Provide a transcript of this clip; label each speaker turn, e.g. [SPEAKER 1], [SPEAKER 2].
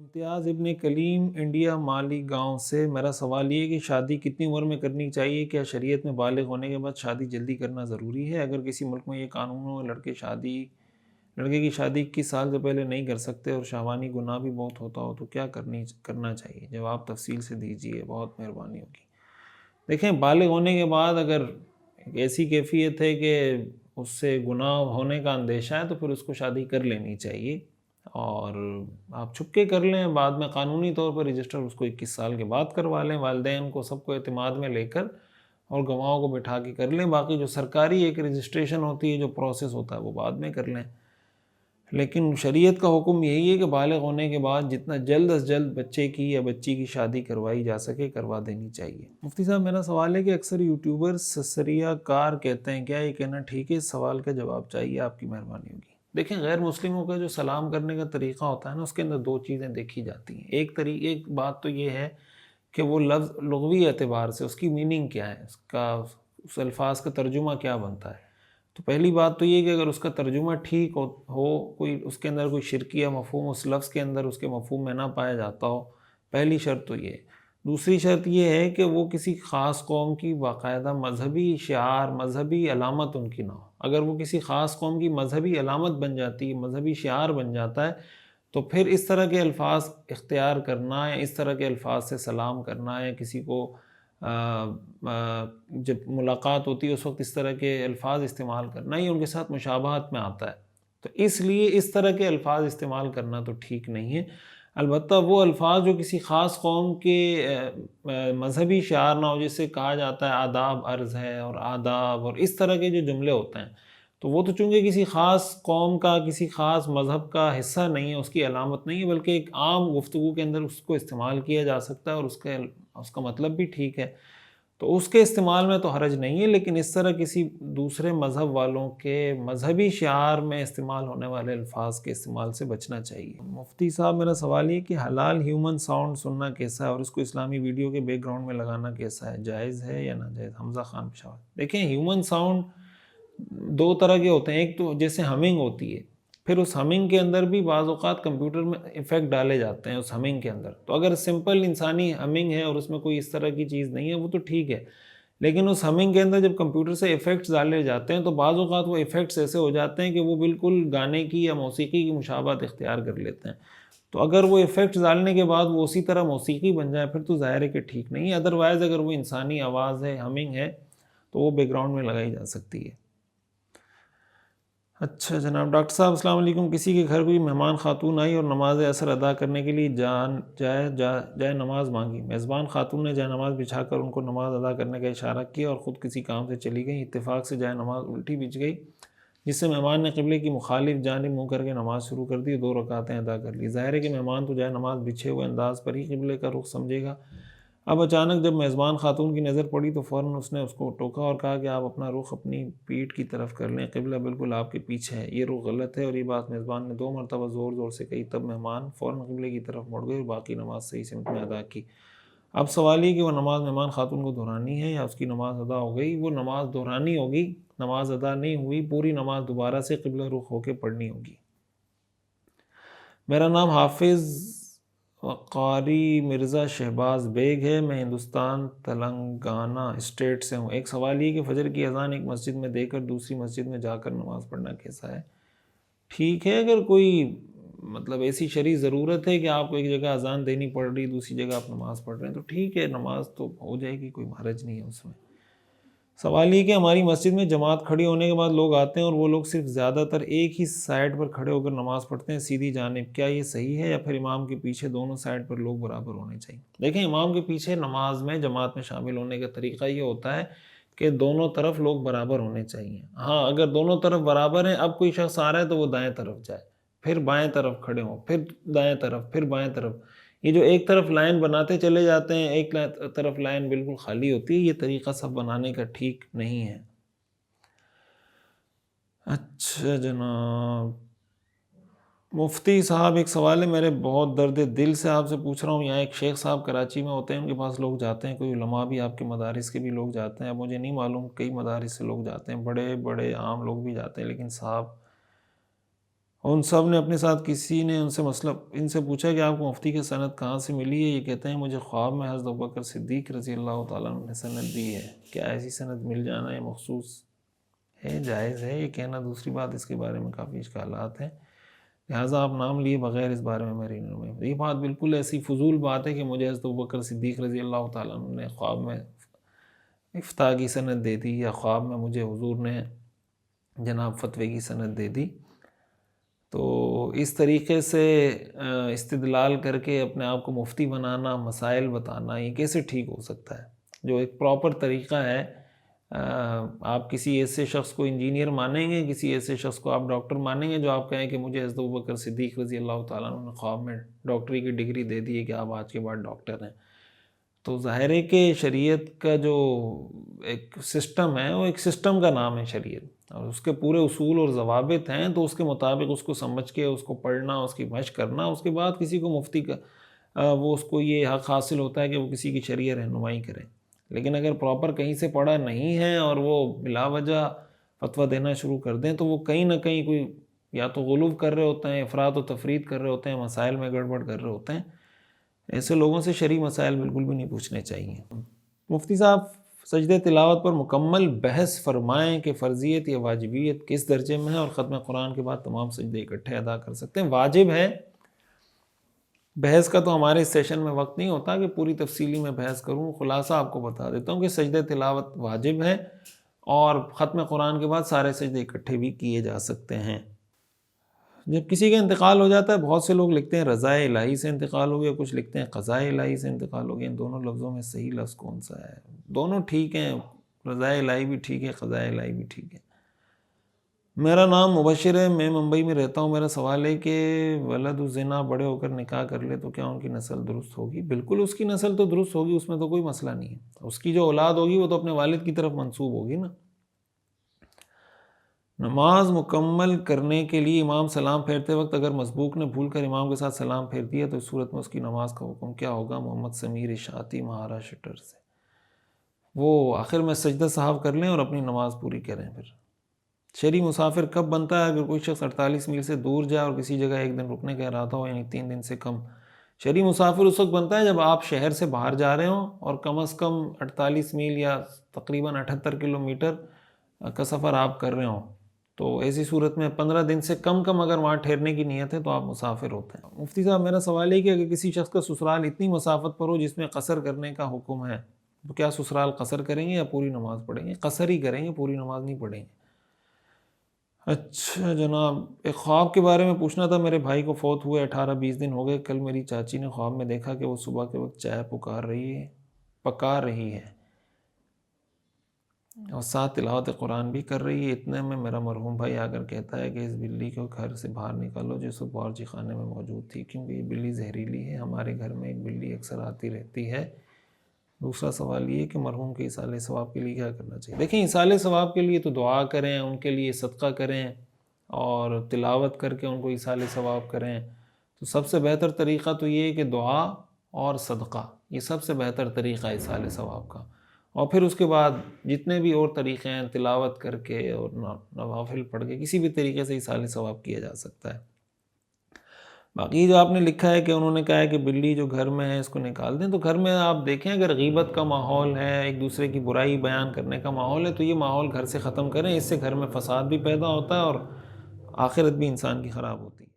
[SPEAKER 1] امتیاز ابن کلیم انڈیا مالی گاؤں سے میرا سوال یہ ہے کہ شادی کتنی عمر میں کرنی چاہیے؟ کیا شریعت میں بالغ ہونے کے بعد شادی جلدی کرنا ضروری ہے؟ اگر کسی ملک میں یہ قانون ہو لڑکے کی شادی 21 سال سے پہلے نہیں کر سکتے اور شہوانی گناہ بھی بہت ہوتا ہو تو کیا کرنا چاہیے؟ جواب تفصیل سے دیجیے، بہت مہربانی ہوگی۔ دیکھیں، بالغ ہونے کے بعد اگر ایک ایسی کیفیت ہے کہ اس سے گناہ ہونے کا اندیشہ ہے تو پھر اس کو شادی کر لینی چاہیے، اور آپ چھپ کے کر لیں، بعد میں قانونی طور پر رجسٹر اس کو 21 سال کے بعد کروا لیں، والدین کو سب کو اعتماد میں لے کر اور گواہوں کو بٹھا کے کر لیں۔ باقی جو سرکاری ایک رجسٹریشن ہوتی ہے، جو پروسیس ہوتا ہے، وہ بعد میں کر لیں۔ لیکن شریعت کا حکم یہی ہے کہ بالغ ہونے کے بعد جتنا جلد از جلد بچے کی یا بچی کی شادی کروائی جا سکے کروا دینی چاہیے۔ مفتی صاحب، میرا سوال ہے کہ اکثر یوٹیوبرز سسریہ کار کہتے ہیں، کیا یہ کہنا ٹھیک ہے؟ اس سوال کا جواب چاہیے، آپ کی مہربانی ہوگی۔ دیکھیں، غیر مسلموں کا جو سلام کرنے کا طریقہ ہوتا ہے نا، اس کے اندر دو چیزیں دیکھی جاتی ہیں۔ ایک بات تو یہ ہے کہ وہ لفظ لغوی اعتبار سے اس کی میننگ کیا ہے، اس الفاظ کا ترجمہ کیا بنتا ہے۔ تو پہلی بات تو یہ کہ اگر اس کا ترجمہ ٹھیک ہو، کوئی اس کے اندر کوئی شرکیہ مفہوم اس لفظ کے اندر اس کے مفہوم میں نہ پایا جاتا ہو، پہلی شرط تو یہ ہے۔ دوسری شرط یہ ہے کہ وہ کسی خاص قوم کی باقاعدہ مذہبی شعار، مذہبی علامت ان کی نہ ہو۔ اگر وہ کسی خاص قوم کی مذہبی علامت بن جاتی ہے، مذہبی شعار بن جاتا ہے، تو پھر اس طرح کے الفاظ اختیار کرنا یا اس طرح کے الفاظ سے سلام کرنا یا کسی کو جب ملاقات ہوتی ہے اس وقت اس طرح کے الفاظ استعمال کرنا، یہ ان کے ساتھ مشابہت میں آتا ہے۔ تو اس لیے اس طرح کے الفاظ استعمال کرنا تو ٹھیک نہیں ہے۔ البتہ وہ الفاظ جو کسی خاص قوم کے مذہبی شعار نہ ہو، جس سے کہا جاتا ہے آداب عرض ہے اور آداب اور اس طرح کے جو جملے ہوتے ہیں، تو وہ تو چونکہ کسی خاص قوم کا، کسی خاص مذہب کا حصہ نہیں ہے، اس کی علامت نہیں ہے، بلکہ ایک عام گفتگو کے اندر اس کو استعمال کیا جا سکتا ہے اور اس کا مطلب بھی ٹھیک ہے، تو اس کے استعمال میں تو حرج نہیں ہے۔ لیکن اس طرح کسی دوسرے مذہب والوں کے مذہبی شعار میں استعمال ہونے والے الفاظ کے استعمال سے بچنا چاہیے۔ مفتی صاحب، میرا سوال یہ کہ حلال ہیومن ساؤنڈ سننا کیسا ہے اور اس کو اسلامی ویڈیو کے بیک گراؤنڈ میں لگانا کیسا ہے؟ جائز ہے یا ناجائز؟ حمزہ خان پشاور۔ دیکھیں، ہیومن ساؤنڈ دو طرح کے ہوتے ہیں۔ ایک تو جیسے ہمنگ ہوتی ہے، پھر اس ہمنگ کے اندر بھی بعض اوقات کمپیوٹر میں ایفیکٹ ڈالے جاتے ہیں اس ہمنگ کے اندر۔ تو اگر سمپل انسانی ہمنگ ہے اور اس میں کوئی اس طرح کی چیز نہیں ہے، وہ تو ٹھیک ہے۔ لیکن اس ہمنگ کے اندر جب کمپیوٹر سے ایفیکٹس ڈالے جاتے ہیں تو بعض اوقات وہ ایفیکٹس ایسے ہو جاتے ہیں کہ وہ بالکل گانے کی یا موسیقی کی مشابہت اختیار کر لیتے ہیں۔ تو اگر وہ ایفیکٹس ڈالنے کے بعد وہ اسی طرح موسیقی بن جائے پھر تو ظاہر ہے کہ ٹھیک نہیں ہے۔ ادروائز اگر وہ انسانی آواز ہے، ہمنگ ہے، تو وہ بیک گراؤنڈ میں لگائی جا سکتی ہے۔ اچھا جناب، ڈاکٹر صاحب السلام علیکم۔ کسی کے گھر کوئی مہمان خاتون آئی اور نماز عصر ادا کرنے کے لیے جائے نماز مانگی۔ میزبان خاتون نے جائے نماز بچھا کر ان کو نماز ادا کرنے کا اشارہ کیا اور خود کسی کام سے چلی گئی۔ اتفاق سے جائے نماز الٹی بچ گئی، جس سے مہمان نے قبلے کی مخالف جانب منہ کر کے نماز شروع کر دی، 2 رکعتیں ادا کر لی۔ ظاہر ہے کہ مہمان تو جائے نماز بچھے ہوئے انداز پر ہی قبلے کا رخ سمجھے گا۔ اب اچانک جب میزبان خاتون کی نظر پڑی تو فوراً اس نے اس کو ٹوکا اور کہا کہ آپ اپنا رخ اپنی پیٹھ کی طرف کر لیں، قبلہ بالکل آپ کے پیچھے ہے، یہ رخ غلط ہے۔ اور یہ بات میزبان نے 2 مرتبہ زور زور سے کہی، تب مہمان فوراً قبلے کی طرف مڑ گئے اور باقی نماز صحیح سمت میں ادا کی۔ اب سوال یہ کہ وہ نماز مہمان خاتون کو دہرانی ہے یا اس کی نماز ادا ہو گئی؟ وہ نماز دہرانی ہوگی، نماز ادا نہیں ہوئی، پوری نماز دوبارہ سے قبلہ رخ ہو کے پڑھنی ہوگی۔ میرا نام حافظ قاری مرزا شہباز بیگ ہے، میں ہندوستان تلنگانہ اسٹیٹ سے ہوں۔ ایک سوال یہ کہ فجر کی اذان ایک مسجد میں دے کر دوسری مسجد میں جا کر نماز پڑھنا کیسا ہے؟ ٹھیک ہے، اگر کوئی ایسی شرعی ضرورت ہے کہ آپ کو ایک جگہ اذان دینی پڑ رہی، دوسری جگہ آپ نماز پڑھ رہے ہیں، تو ٹھیک ہے، نماز تو ہو جائے گی، کوئی حرج نہیں ہے اس میں۔ سوال یہ کہ ہماری مسجد میں جماعت کھڑی ہونے کے بعد لوگ آتے ہیں اور وہ لوگ صرف زیادہ تر ایک ہی سائڈ پر کھڑے ہو کر نماز پڑھتے ہیں، سیدھی جانب۔ کیا یہ صحیح ہے یا پھر امام کے پیچھے دونوں سائڈ پر لوگ برابر ہونے چاہیے؟ دیکھیں، امام کے پیچھے نماز میں جماعت میں شامل ہونے کا طریقہ یہ ہوتا ہے کہ دونوں طرف لوگ برابر ہونے چاہیے۔ ہاں، اگر دونوں طرف برابر ہیں، اب کوئی شخص آ رہا ہے تو وہ دائیں طرف جائے، پھر بائیں طرف کھڑے ہوں، پھر دائیں طرف، پھر بائیں طرف۔ یہ جو ایک طرف لائن بناتے چلے جاتے ہیں، ایک طرف لائن بالکل خالی ہوتی ہے، یہ طریقہ صف بنانے کا ٹھیک نہیں ہے۔ اچھا جناب، مفتی صاحب ایک سوال ہے، میرے بہت درد دل سے آپ سے پوچھ رہا ہوں۔ یہاں ایک شیخ صاحب کراچی میں ہوتے ہیں، ان کے پاس لوگ جاتے ہیں، کوئی علماء بھی آپ کے مدارس کے بھی لوگ جاتے ہیں، اب مجھے نہیں معلوم، کئی مدارس سے لوگ جاتے ہیں، بڑے بڑے عام لوگ بھی جاتے ہیں، لیکن صاحب ان سب نے اپنے ساتھ کسی نے ان سے مسئلہ ان سے پوچھا کہ آپ کو مفتی کی سند کہاں سے ملی ہے؟ یہ کہتے ہیں مجھے خواب میں حضرت ابوبکر صدیق رضی اللہ تعالیٰ عنہ نے سند دی ہے۔ کیا ایسی سند مل جانا یہ مخصوص ہے، جائز ہے یہ کہنا؟ دوسری بات، اس کے بارے میں کافی اشکالات ہیں، لہٰذا آپ نام لیے بغیر اس بارے میں میری نہیں۔ یہ بات بالکل ایسی فضول بات ہے کہ مجھے حضرت ابوبکر صدیق رضی اللہ تعالیٰ عنہ نے خواب میں افتاء کی سند دے دی، یا خواب میں مجھے حضور نے جناب فتوے کی سند دے دی۔ تو اس طریقے سے استدلال کر کے اپنے آپ کو مفتی بنانا، مسائل بتانا، یہ کیسے ٹھیک ہو سکتا ہے؟ جو ایک پراپر طریقہ ہے، آپ کسی ایسے شخص کو انجینئر مانیں گے، کسی ایسے شخص کو آپ ڈاکٹر مانیں گے جو آپ کہیں کہ مجھے حضرت ابوبکر صدیق رضی اللہ تعالیٰ عنہ نے خواب میں ڈاکٹری کی ڈگری دے دی ہے کہ آپ آج کے بعد ڈاکٹر ہیں؟ تو ظاہر ہے کہ شریعت کا جو ایک سسٹم ہے وہ ایک سسٹم کا نام ہے شریعت، اور اس کے پورے اصول اور ضوابط ہیں، تو اس کے مطابق اس کو سمجھ کے اس کو پڑھنا، اس کی مشق کرنا، اس کے بعد کسی کو مفتی کا وہ اس کو یہ حق حاصل ہوتا ہے کہ وہ کسی کی شرعی رہنمائی کرے۔ لیکن اگر پراپر کہیں سے پڑھا نہیں ہے اور وہ بلا وجہ فتویٰ دینا شروع کر دیں تو وہ کہیں نہ کہیں کوئی یا تو غلو کر رہے ہوتے ہیں، افراط و تفرید کر رہے ہوتے ہیں، مسائل میں گڑبڑ کر رہے ہوتے ہیں۔ ایسے لوگوں سے شرعی مسائل بالکل بھی نہیں پوچھنے چاہیے۔ مفتی صاحب سجدہ تلاوت پر مکمل بحث فرمائیں کہ فرضیت یا واجبیت کس درجے میں ہے، اور ختم قرآن کے بعد تمام سجدے اکٹھے ادا کر سکتے ہیں؟ واجب ہے۔ بحث کا تو ہمارے اس سیشن میں وقت نہیں ہوتا کہ پوری تفصیلی میں بحث کروں، خلاصہ آپ کو بتا دیتا ہوں کہ سجدہ تلاوت واجب ہے، اور ختم قرآن کے بعد سارے سجدے اکٹھے بھی کیے جا سکتے ہیں۔ جب کسی کا انتقال ہو جاتا ہے، بہت سے لوگ لکھتے ہیں رضاء الہی سے انتقال ہو گیا، کچھ لکھتے ہیں قضاء الہی سے انتقال ہو گیا۔ ان دونوں لفظوں میں صحیح لفظ کون سا ہے؟ دونوں ٹھیک ہیں، رضاء الہی بھی ٹھیک ہے، قضاء الہی بھی ٹھیک ہے۔ میرا نام مبشر ہے، میں ممبئی میں رہتا ہوں۔ میرا سوال ہے کہ ولد الزنا بڑے ہو کر نکاح کر لے تو کیا ان کی نسل درست ہوگی؟ بالکل اس کی نسل تو درست ہوگی، اس میں تو کوئی مسئلہ نہیں ہے۔ اس کی جو اولاد ہوگی وہ تو اپنے والد کی طرف منسوب ہوگی نا۔ نماز مکمل کرنے کے لیے امام سلام پھیرتے وقت اگر مسبوق نے بھول کر امام کے ساتھ سلام پھیر دیا تو اس صورت میں اس کی نماز کا حکم کیا ہوگا؟ محمد سمیر اشاعتی مہاراشٹر سے۔ وہ آخر میں سجدہ صاحب کر لیں اور اپنی نماز پوری کریں۔ پھر شہری مسافر کب بنتا ہے؟ اگر کوئی شخص 48 میل سے دور جائے اور کسی جگہ ایک دن رکنے کا ارادہ ہو، یعنی 3 دن سے کم۔ شہری مسافر اس وقت بنتا ہے جب آپ شہر سے باہر جا رہے ہوں اور کم از کم 48 میل یا تقریباً 78 کلومیٹر کا سفر آپ کر رہے ہوں، تو ایسی صورت میں 15 دن سے کم اگر وہاں ٹھہرنے کی نیت ہے تو آپ مسافر ہوتے ہیں۔ مفتی صاحب میرا سوال ہے کہ اگر کسی شخص کا سسرال اتنی مسافت پر ہو جس میں قصر کرنے کا حکم ہے، تو کیا سسرال قصر کریں گے یا پوری نماز پڑھیں گے؟ قصر ہی کریں گے، پوری نماز نہیں پڑھیں گے۔ اچھا جناب، ایک خواب کے بارے میں پوچھنا تھا۔ میرے بھائی کو فوت ہوئے 18-20 دن ہو گئے۔ کل میری چاچی نے خواب میں دیکھا کہ وہ صبح کے وقت چائے پکا رہی ہے اور ساتھ تلاوت قرآن بھی کر رہی ہے۔ اتنے میں میرا مرحوم بھائی آ کر کہتا ہے کہ اس بلی کو گھر سے باہر نکالو جو صبح باورچی خانے میں موجود تھی، کیونکہ یہ بلی زہریلی ہے۔ ہمارے گھر میں ایک بلی اکثر آتی رہتی ہے۔ دوسرا سوال یہ کہ مرحوم کے ایصال ثواب کے لیے کیا کرنا چاہیے؟ دیکھیں، ایصال ثواب کے لیے تو دعا کریں، ان کے لیے صدقہ کریں اور تلاوت کر کے ان کو ایصال ثواب کریں۔ تو سب سے بہتر طریقہ تو یہ ہے کہ دعا اور صدقہ، یہ سب سے بہتر طریقہ ہے ایصال ثواب کا۔ اور پھر اس کے بعد جتنے بھی اور طریقے ہیں، تلاوت کر کے اور نوافل پڑھ کے کسی بھی طریقے سے ایصال ثواب کیا جا سکتا ہے۔ باقی جو آپ نے لکھا ہے کہ انہوں نے کہا ہے کہ بلی جو گھر میں ہے اس کو نکال دیں، تو گھر میں آپ دیکھیں اگر غیبت کا ماحول ہے، ایک دوسرے کی برائی بیان کرنے کا ماحول ہے، تو یہ ماحول گھر سے ختم کریں۔ اس سے گھر میں فساد بھی پیدا ہوتا ہے اور آخرت بھی انسان کی خراب ہوتی ہے۔